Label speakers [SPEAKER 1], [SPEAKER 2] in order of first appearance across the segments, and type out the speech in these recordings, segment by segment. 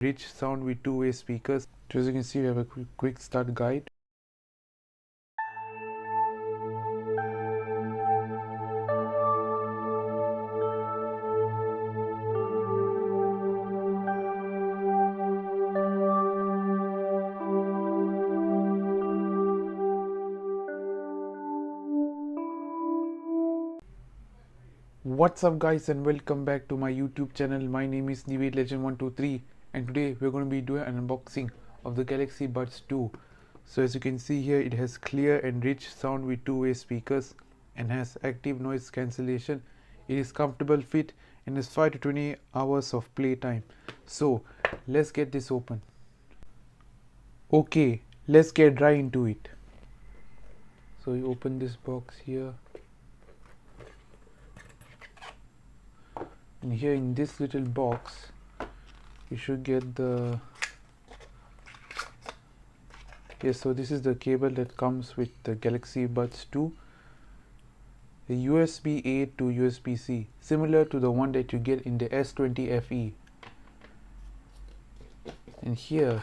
[SPEAKER 1] rich sound with two-way speakers. So as you can see, we have a quick start guide. What's up guys, and welcome back to my YouTube channel. My name is Legend123 and today we're going to be doing an unboxing of the Galaxy Buds 2. So as you can see here, it has clear and rich sound with two-way speakers and has active noise cancellation. It is comfortable fit and has 5 to 20 hours of playtime. So let's get this open. Okay, let's get right into it. So you open this box here. And here in this little box you should get the so this is the cable that comes with the Galaxy Buds 2, the USB-A to USB-C, similar to the one that you get in the S20 FE. And here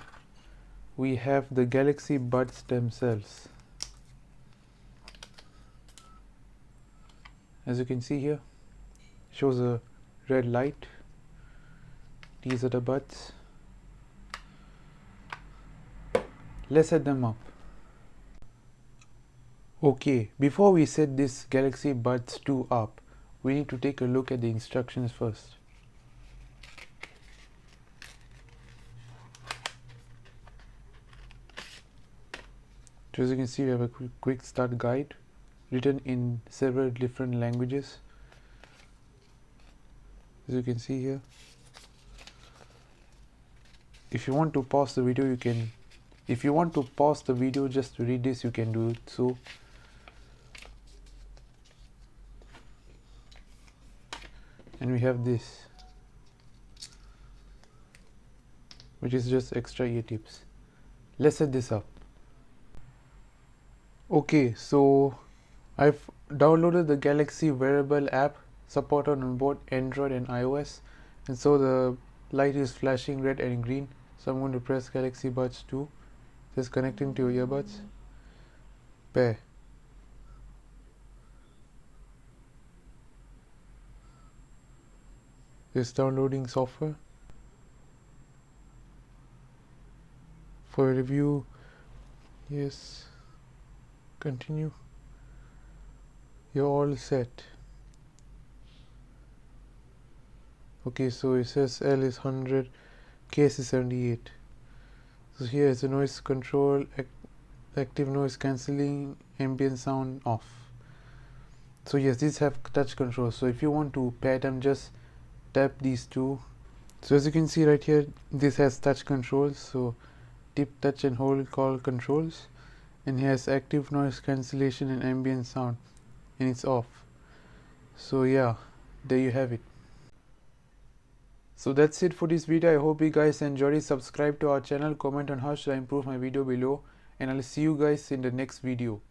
[SPEAKER 1] we have the Galaxy Buds themselves. As you can see here, shows a red light. These are the buds. Let's set them up. Okay, before we set this Galaxy Buds 2 up, we need to take a look at the instructions first. So as you can see, we have a quick start guide written in several different languages. As you can see here, if you want to pause the video, just to read this, you can do it. So and we have this, which is just extra ear tips. Let's set this up. Okay, so I've downloaded the Galaxy wearable app, supported on both Android and iOS, and so the light is flashing red and green. So I'm going to press Galaxy Buds 2, just connecting to your earbuds, pair. It's downloading software. For review, yes, continue. You're all set. Okay, so it says L is 100, case is 78. So here is the noise control, active noise cancelling, ambient sound off. So yes, these have touch controls. So if you want to pair them, just tap these two. So as you can see right here, this has touch controls. So tip, touch and hold call controls, and it has active noise cancellation and ambient sound, and it's off. So yeah, there you have it. So that's it for this video. I hope you guys enjoyed it. Subscribe to our channel, comment on how should I improve my video below, and I'll see you guys in the next video.